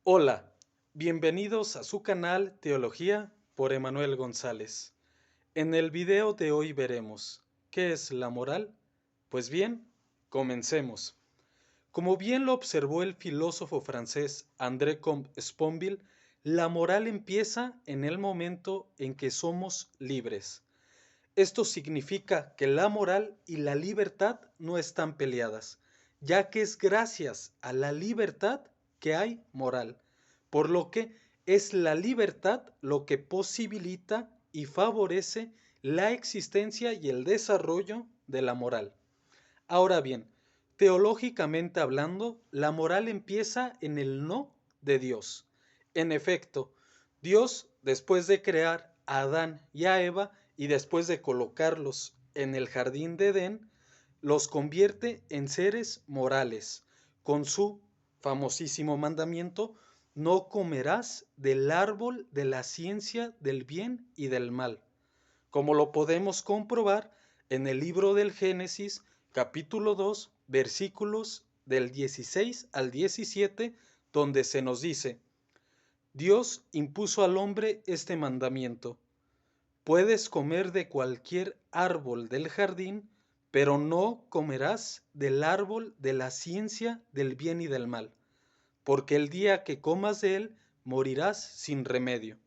Hola, bienvenidos a su canal Teología por Emanuel González. En el video de hoy veremos ¿qué es la moral? Pues bien, comencemos. Como bien lo observó el filósofo francés André Comte Sponville, la moral empieza en el momento en que somos libres. Esto significa que la moral y la libertad no están peleadas, ya que es gracias a la libertad que hay moral, por lo que es la libertad lo que posibilita y favorece la existencia y el desarrollo de la moral. Ahora bien, teológicamente hablando, la moral empieza en el no de Dios. En efecto, Dios, después de crear a Adán y a Eva y después de colocarlos en el jardín de Edén, los convierte en seres morales, con su famosísimo mandamiento: no comerás del árbol de la ciencia del bien y del mal, como lo podemos comprobar en el libro del Génesis, capítulo 2, versículos del 16 al 17, donde se nos dice: Dios impuso al hombre este mandamiento: puedes comer de cualquier árbol del jardín, pero no comerás del árbol de la ciencia del bien y del mal, porque el día que comas de él morirás sin remedio.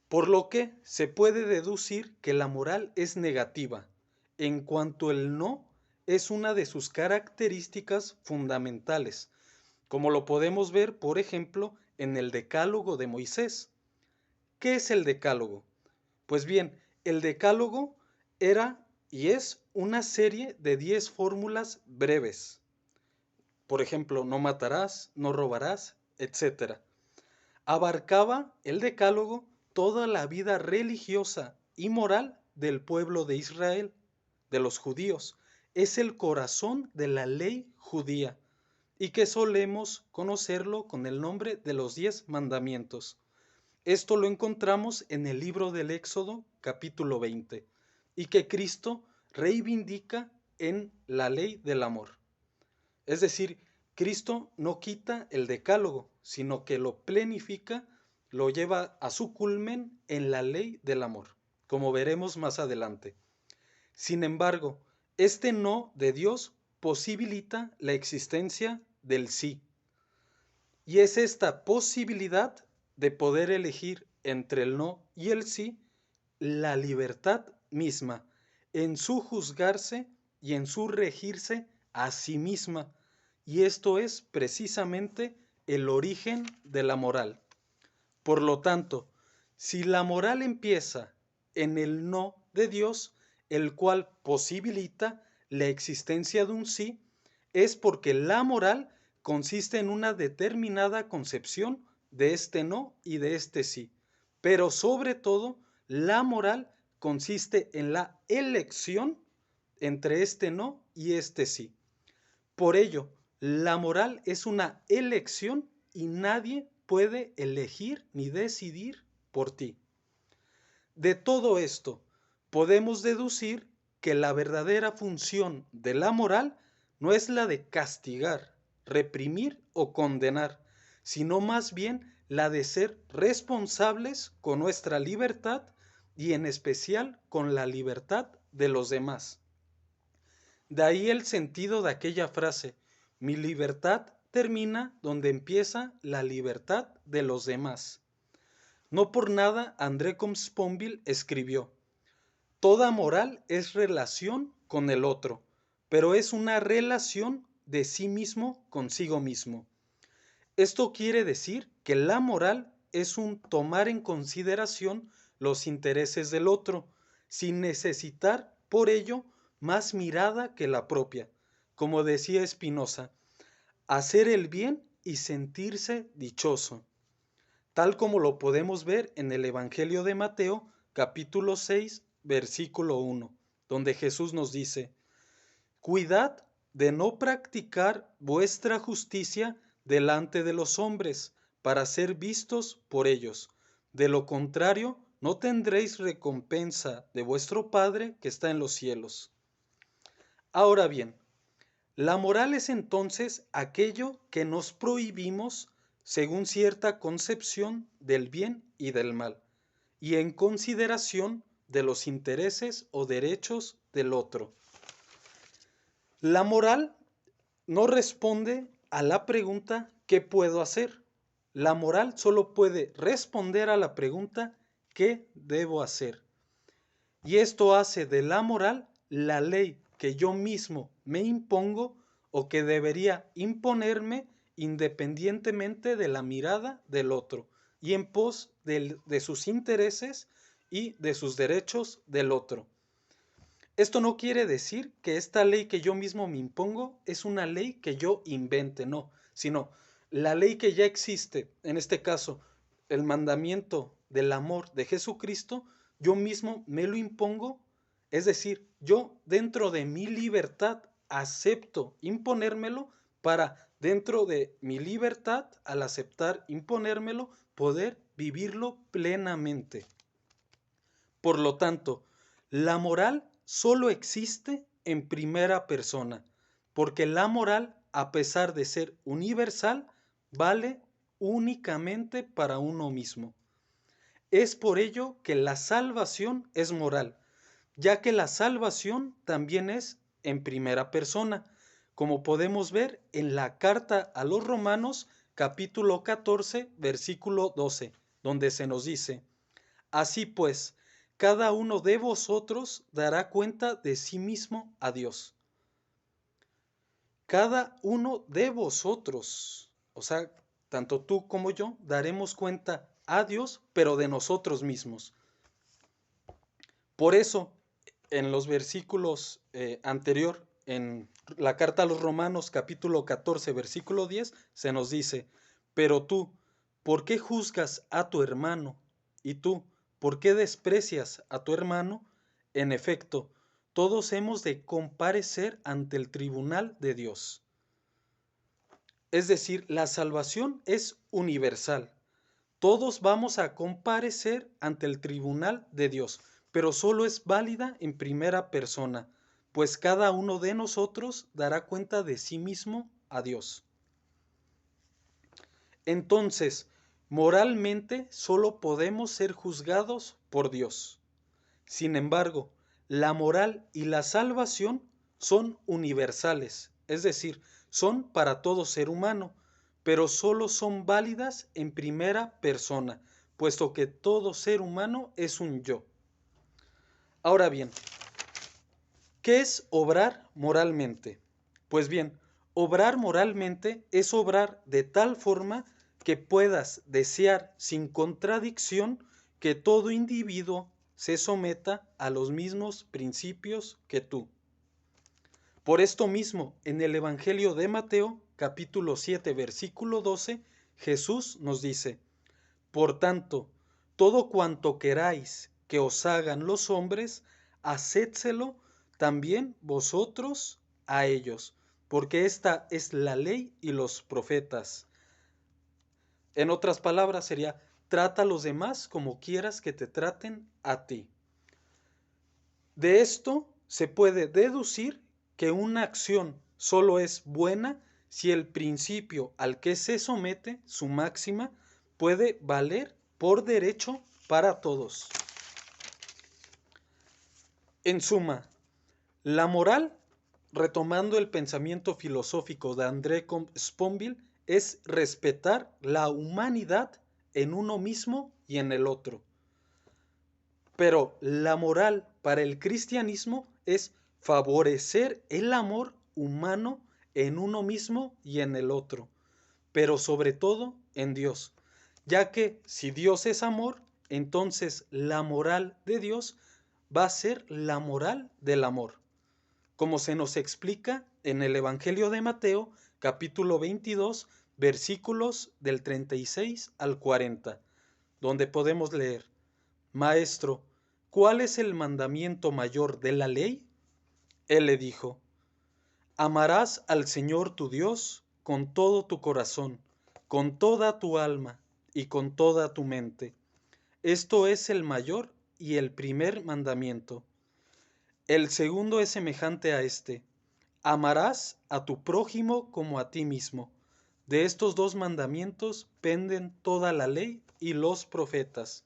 Por lo que se puede deducir que la moral es negativa, en cuanto el no es una de sus características fundamentales, como lo podemos ver, por ejemplo, en el Decálogo de Moisés. ¿Qué es el Decálogo? Pues bien, el Decálogo era y es una serie de 10 fórmulas breves. Por ejemplo, no matarás, no robarás, etc. Abarcaba el Decálogo toda la vida religiosa y moral del pueblo de Israel, de los judíos. Es el corazón de la ley judía y que solemos conocerlo con el nombre de los 10 mandamientos. Esto lo encontramos en el libro del Éxodo, capítulo 20, y que Cristo reivindica en la ley del amor. Es decir, Cristo no quita el decálogo, sino que lo plenifica, lo lleva a su culmen en la ley del amor, como veremos más adelante. Sin embargo, este no de Dios posibilita la existencia del sí. Y es esta posibilidad de poder elegir entre el no y el sí la libertad misma, en su juzgarse y en su regirse a sí misma. Y esto es precisamente el origen de la moral. Por lo tanto, si la moral empieza en el no de Dios, el cual posibilita la existencia de un sí, es porque la moral consiste en una determinada concepción de este no y de este sí. Pero sobre todo, la moral consiste en la elección entre este no y este sí. Por ello, la moral es una elección y nadie puede elegir ni decidir por ti. De todo esto, podemos deducir que la verdadera función de la moral no es la de castigar, reprimir o condenar, sino más bien la de ser responsables con nuestra libertad y en especial con la libertad de los demás. De ahí el sentido de aquella frase: mi libertad termina donde empieza la libertad de los demás. No por nada André Comte escribió: toda moral es relación con el otro, pero es una relación de sí mismo consigo mismo. Esto quiere decir que la moral es un tomar en consideración los intereses del otro, sin necesitar por ello más mirada que la propia. Como decía Spinoza, hacer el bien y sentirse dichoso, tal como lo podemos ver en el Evangelio de Mateo, capítulo 6, versículo 1, donde Jesús nos dice: cuidad de no practicar vuestra justicia delante de los hombres, para ser vistos por ellos. De lo contrario, no tendréis recompensa de vuestro Padre que está en los cielos. Ahora bien, la moral es entonces aquello que nos prohibimos según cierta concepción del bien y del mal, y en consideración de los intereses o derechos del otro. La moral no responde a la pregunta ¿qué puedo hacer? La moral solo puede responder a la pregunta ¿qué debo hacer? Y esto hace de la moral la ley que yo mismo me impongo o que debería imponerme independientemente de la mirada del otro y en pos de sus intereses y de sus derechos del otro. Esto no quiere decir que esta ley que yo mismo me impongo es una ley que yo invente, no, sino la ley que ya existe, en este caso, el mandamiento del amor de Jesucristo, yo mismo me lo impongo, es decir, yo dentro de mi libertad acepto imponérmelo para dentro de mi libertad, al aceptar imponérmelo, poder vivirlo plenamente. Por lo tanto, la moral solo existe en primera persona, porque la moral, a pesar de ser universal, vale únicamente para uno mismo. Es por ello que la salvación es moral, ya que la salvación también es en primera persona, como podemos ver en la carta a los Romanos, capítulo 14, versículo 12, donde se nos dice: así pues, cada uno de vosotros dará cuenta de sí mismo a Dios. Cada uno de vosotros, o sea, tanto tú como yo, daremos cuenta a Dios, pero de nosotros mismos. Por eso, en los versículos anterior, en la carta a los Romanos, capítulo 14, versículo 10, se nos dice: pero tú, ¿por qué juzgas a tu hermano? Y tú, ¿por qué desprecias a tu hermano? En efecto, todos hemos de comparecer ante el tribunal de Dios. Es decir, la salvación es universal. Todos vamos a comparecer ante el tribunal de Dios, pero solo es válida en primera persona, pues cada uno de nosotros dará cuenta de sí mismo a Dios. Entonces, moralmente solo podemos ser juzgados por Dios. Sin embargo, la moral y la salvación son universales, es decir, son para todo ser humano, pero solo son válidas en primera persona, puesto que todo ser humano es un yo. Ahora bien, ¿qué es obrar moralmente? Pues bien, obrar moralmente es obrar de tal forma que puedas desear sin contradicción que todo individuo se someta a los mismos principios que tú. Por esto mismo, en el Evangelio de Mateo, capítulo 7, versículo 12, Jesús nos dice: por tanto, todo cuanto queráis que os hagan los hombres, hacedselo también vosotros a ellos, porque esta es la ley y los profetas. En otras palabras sería: trata a los demás como quieras que te traten a ti. De esto se puede deducir que una acción solo es buena si el principio al que se somete, su máxima, puede valer por derecho para todos. En suma, la moral, retomando el pensamiento filosófico de André Sponville, es respetar la humanidad en uno mismo y en el otro. Pero la moral para el cristianismo es favorecer el amor humano en uno mismo y en el otro, pero sobre todo en Dios, ya que si Dios es amor, entonces la moral de Dios va a ser la moral del amor, como se nos explica en el Evangelio de Mateo, capítulo 22, versículos del 36 al 40, donde podemos leer: Maestro, ¿cuál es el mandamiento mayor de la ley? Él le dijo: amarás al Señor tu Dios con todo tu corazón, con toda tu alma y con toda tu mente. Esto es el mayor y el primer mandamiento. El segundo es semejante a este: amarás a tu prójimo como a ti mismo. De estos dos mandamientos penden toda la ley y los profetas.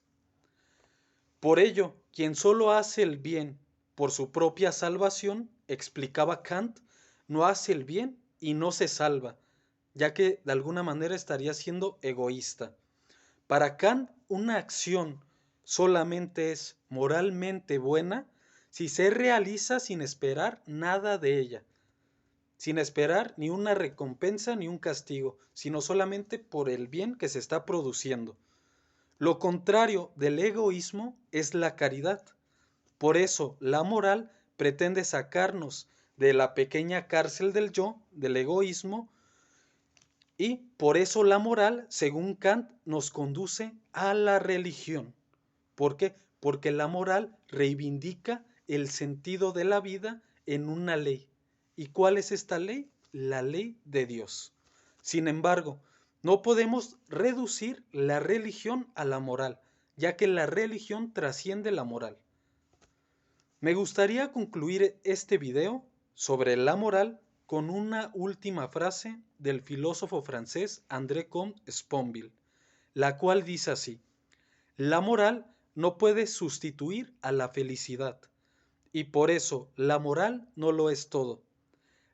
Por ello, quien solo hace el bien por su propia salvación, explicaba Kant, no hace el bien y no se salva, ya que de alguna manera estaría siendo egoísta. Para Kant, una acción solamente es moralmente buena si se realiza sin esperar nada de ella, sin esperar ni una recompensa ni un castigo, sino solamente por el bien que se está produciendo. Lo contrario del egoísmo es la caridad. Por eso la moral pretende sacarnos de la pequeña cárcel del yo, del egoísmo, y por eso la moral, según Kant, nos conduce a la religión. ¿Por qué? Porque la moral reivindica el sentido de la vida en una ley. ¿Y cuál es esta ley? La ley de Dios. Sin embargo, no podemos reducir la religión a la moral, ya que la religión trasciende la moral. Me gustaría concluir este video sobre la moral con una última frase del filósofo francés André Comte Sponville, la cual dice así: la moral no puede sustituir a la felicidad, y por eso la moral no lo es todo.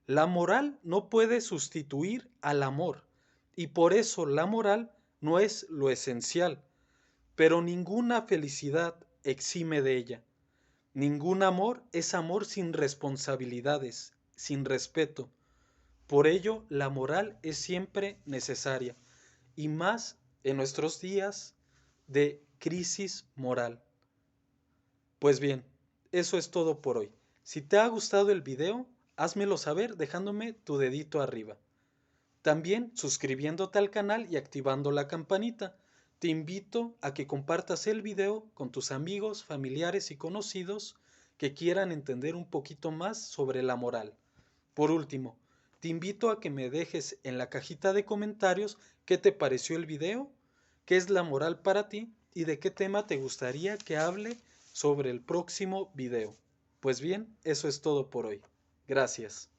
La moral no puede sustituir al amor, y por eso la moral no es lo esencial, pero ninguna felicidad exime de ella. Ningún amor es amor sin responsabilidades, sin respeto. Por ello, la moral es siempre necesaria, y más en nuestros días de crisis moral. Pues bien, eso es todo por hoy. Si te ha gustado el video, házmelo saber dejándome tu dedito arriba. También suscribiéndote al canal y activando la campanita. Te invito a que compartas el video con tus amigos, familiares y conocidos que quieran entender un poquito más sobre la moral. Por último, te invito a que me dejes en la cajita de comentarios qué te pareció el video, qué es la moral para ti y de qué tema te gustaría que hable sobre el próximo video. Pues bien, eso es todo por hoy. Gracias.